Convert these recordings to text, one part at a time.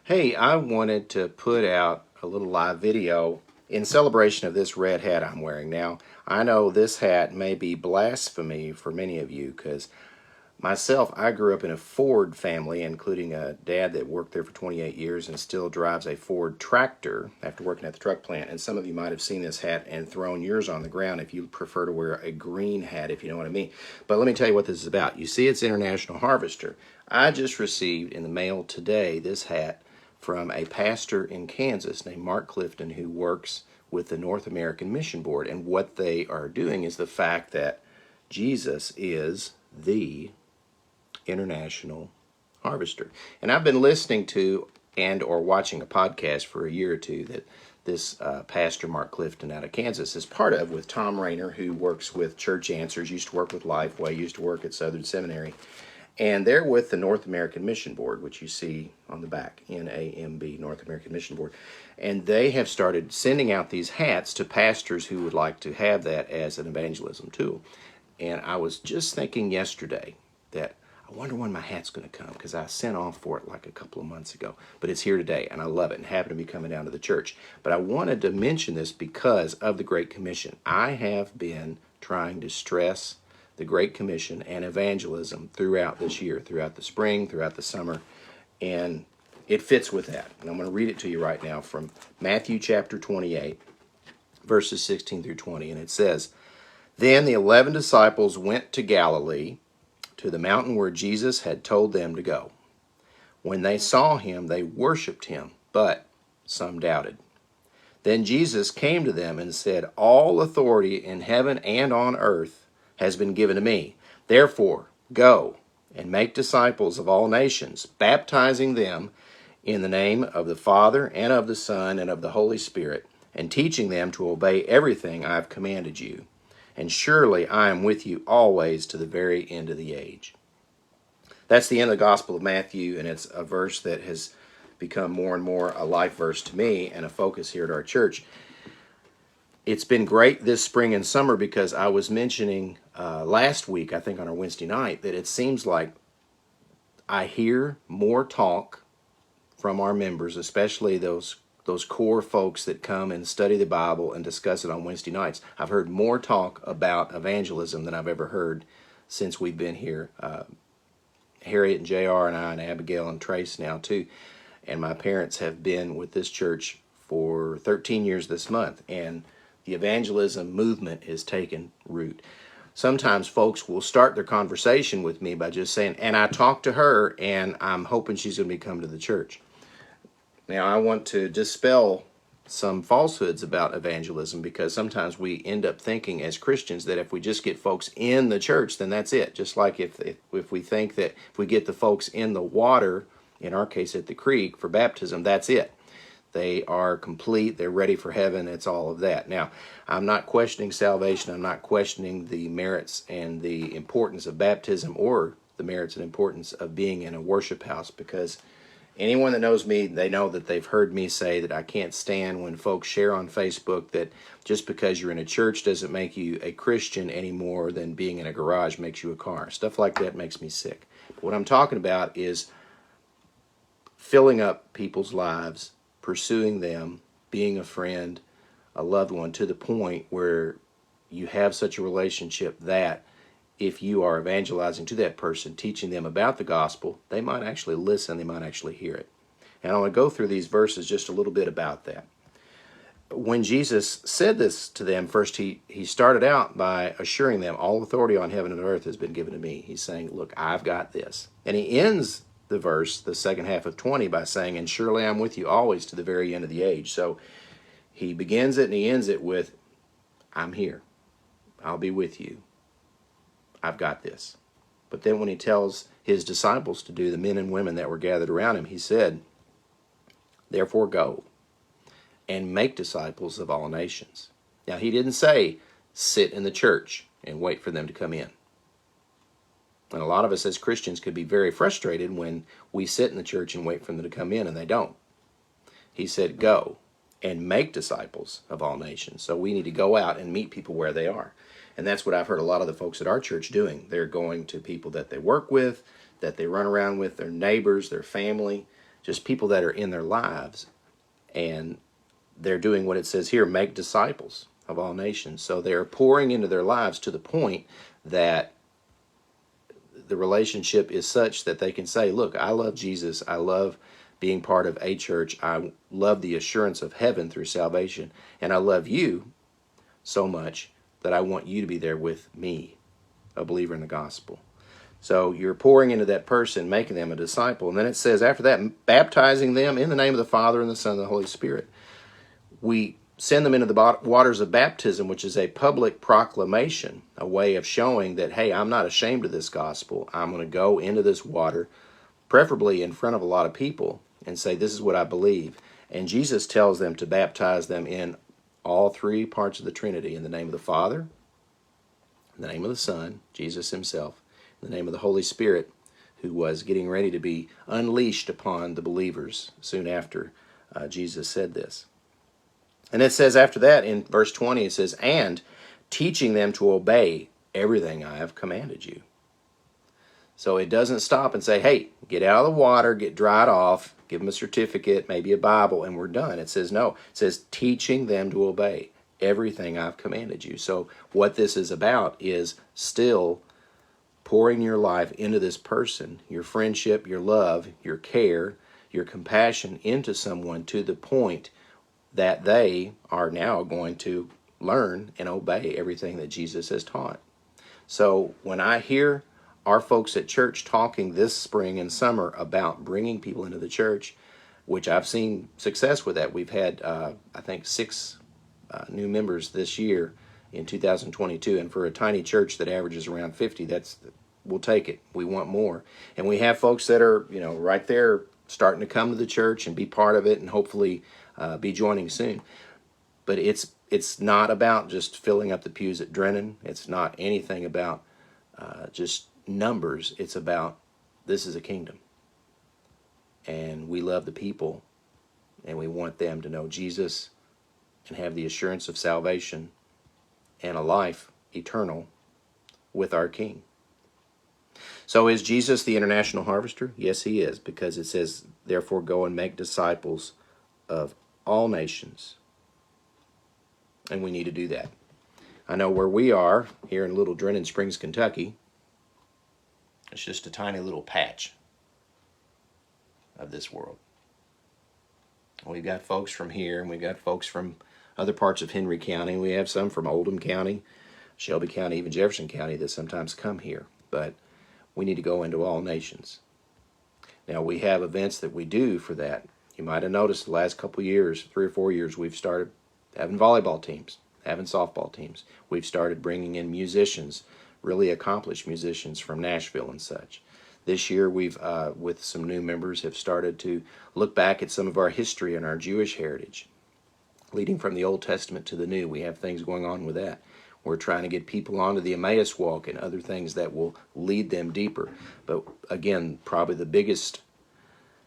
Hey, I wanted to put out a little live video in celebration of this red hat I'm wearing. Now, I know this hat may be blasphemy for many of you because myself, I grew up in a Ford family, including a dad that worked there for 28 years and still drives a Ford tractor after working at the truck plant. And some of you might have seen this hat and thrown yours on the ground if you prefer to wear a green hat, if you know what I mean. But let me tell you what this is about. You see, it's International Harvester. I just received in the mail today this hat from a pastor in Kansas named Mark Clifton, who works with the North American Mission Board. And what they are doing is the fact that Jesus is the International Harvester. And I've been listening to and or watching a podcast for a year or two that this pastor Mark Clifton out of Kansas is part of, with Tom Rayner, who works with Church Answers, used to work with Lifeway, used to work at Southern Seminary. And they're with the North American Mission Board, which you see on the back, NAMB, North American Mission Board. And they have started sending out these hats to pastors who would like to have that as an evangelism tool. And I was just thinking yesterday that I wonder when my hat's going to come, because I sent off for it like a couple of months ago. But it's here today, and I love it, and happened to be coming down to the church. But I wanted to mention this because of the Great Commission. I have been trying to stress the Great Commission and evangelism throughout this year, throughout the spring, throughout the summer, and it fits with that. And I'm going to read it to you right now from Matthew chapter 28, verses 16 through 20, and it says, "Then the 11 disciples went to Galilee, to the mountain where Jesus had told them to go. When they saw him, they worshipped him, but some doubted. Then Jesus came to them and said, 'All authority in heaven and on earth has been given to me. Therefore, go and make disciples of all nations, baptizing them in the name of the Father and of the Son and of the Holy Spirit, and teaching them to obey everything I have commanded you. And surely I am with you always to the very end of the age.'" That's the end of the Gospel of Matthew, and it's a verse that has become more and more a life verse to me and a focus here at our church. It's been great this spring and summer because I was mentioning last week, I think on our Wednesday night, that it seems like I hear more talk from our members, especially those core folks that come and study the Bible and discuss it on Wednesday nights. I've heard more talk about evangelism than I've ever heard since we've been here. Harriet and JR and I and Abigail and Trace now too. And my parents have been with this church for 13 years this month. And the evangelism movement is taking root. Sometimes folks will start their conversation with me by just saying, "And I talked to her, and I'm hoping she's going to be coming to the church." Now, I want to dispel some falsehoods about evangelism, because sometimes we end up thinking as Christians that if we just get folks in the church, then that's it. Just like if we think that if we get the folks in the water, in our case at the creek for baptism, that's it. They are complete. They're ready for heaven. It's all of that. Now, I'm not questioning salvation. I'm not questioning the merits and the importance of baptism or the merits and importance of being in a worship house, because anyone that knows me, they know that they've heard me say that I can't stand when folks share on Facebook that just because you're in a church doesn't make you a Christian any more than being in a garage makes you a car. Stuff like that makes me sick. But what I'm talking about is filling up people's lives, pursuing them, being a friend, a loved one, to the point where you have such a relationship that if you are evangelizing to that person, teaching them about the gospel, they might actually listen, they might actually hear it. And I want to go through these verses just a little bit about that. When Jesus said this to them, first he started out by assuring them, "All authority on heaven and earth has been given to me." He's saying, "Look, I've got this." And he ends the verse, the second half of 20, by saying, "And surely I'm with you always to the very end of the age." So he begins it and he ends it with, "I'm here. I'll be with you. I've got this." But then when he tells his disciples to do, the men and women that were gathered around him, he said, "Therefore go and make disciples of all nations." Now, he didn't say sit in the church and wait for them to come in. And a lot of us as Christians could be very frustrated when we sit in the church and wait for them to come in and they don't. He said, "Go and make disciples of all nations." So we need to go out and meet people where they are. And that's what I've heard a lot of the folks at our church doing. They're going to people that they work with, that they run around with, their neighbors, their family, just people that are in their lives, and they're doing what it says here, make disciples of all nations. So they're pouring into their lives to the point that the relationship is such that they can say, look, I love Jesus. I love being part of a church. I love the assurance of heaven through salvation. And I love you so much that I want you to be there with me, a believer in the gospel. So you're pouring into that person, making them a disciple. And then it says after that, baptizing them in the name of the Father and the Son and the Holy Spirit. We send them into the waters of baptism, which is a public proclamation, a way of showing that, hey, I'm not ashamed of this gospel. I'm going to go into this water, preferably in front of a lot of people, and say, this is what I believe. And Jesus tells them to baptize them in all three parts of the Trinity, in the name of the Father, in the name of the Son, Jesus himself, in the name of the Holy Spirit, who was getting ready to be unleashed upon the believers soon after Jesus said this. And it says after that in verse 20, it says, and teaching them to obey everything I have commanded you. So it doesn't stop and say, hey, get out of the water, get dried off, give them a certificate, maybe a Bible, and we're done. It says no. It says teaching them to obey everything I've commanded you. So what this is about is still pouring your life into this person, your friendship, your love, your care, your compassion into someone to the point that they are now going to learn and obey everything that Jesus has taught. So when I hear our folks at church talking this spring and summer about bringing people into the church, which I've seen success with that. We've had, I think, 6 new members this year in 2022, and for a tiny church that averages around 50, we'll take it. We want more. And we have folks that are, right there starting to come to the church and be part of it, and hopefully be joining soon. But it's not about just filling up the pews at Drennan. It's not anything about just numbers. It's about, this is a kingdom, and we love the people, and we want them to know Jesus and have the assurance of salvation and a life eternal with our King. So is Jesus the international harvester? Yes, he is, because it says, therefore go and make disciples of all nations. And we need to do that. I know where we are here in Little Drennan Springs, Kentucky, it's just a tiny little patch of this world. We've got folks from here, and we've got folks from other parts of Henry County. We have some from Oldham County, Shelby County, even Jefferson County that sometimes come here. But we need to go into all nations. Now, we have events that we do for that. You might have noticed the last couple of years, 3 or 4 years, we've started having volleyball teams, having softball teams. We've started bringing in musicians, really accomplished musicians from Nashville and such. This year we've, with some new members, have started to look back at some of our history and our Jewish heritage, leading from the Old Testament to the New. We have things going on with that. We're trying to get people onto the Emmaus Walk and other things that will lead them deeper. But again, probably the biggest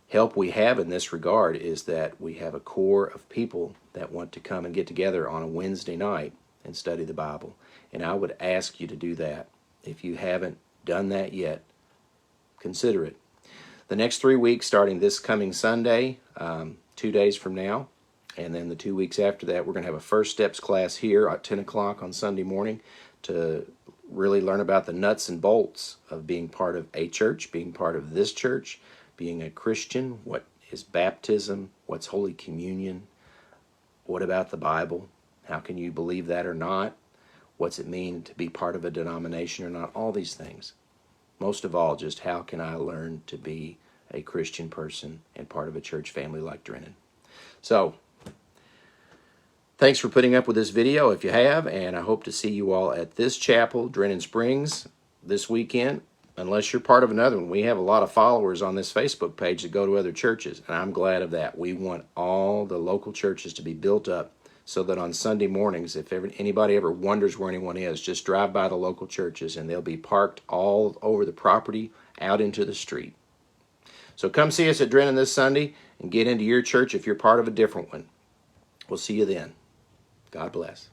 help we have in this regard is that we have a core of people that want to come and get together on a Wednesday night and study the Bible. And I would ask you to do that. If you haven't done that yet, consider it. The next 3 weeks, starting this coming Sunday, 2 days from now, and then the 2 weeks after that, we're going to have a First Steps class here at 10 o'clock on Sunday morning to really learn about the nuts and bolts of being part of a church, being part of this church, being a Christian. What is baptism? What's Holy Communion? What about the Bible? How can you believe that or not? What's it mean to be part of a denomination or not? All these things. Most of all, just how can I learn to be a Christian person and part of a church family like Drennan? So, thanks for putting up with this video if you have, and I hope to see you all at this chapel, Drennan Springs, this weekend. Unless you're part of another one. We have a lot of followers on this Facebook page that go to other churches, and I'm glad of that. We want all the local churches to be built up so that on Sunday mornings, if anybody ever wonders where anyone is, just drive by the local churches, and they'll be parked all over the property out into the street. So come see us at Drennan this Sunday and get into your church if you're part of a different one. We'll see you then. God bless.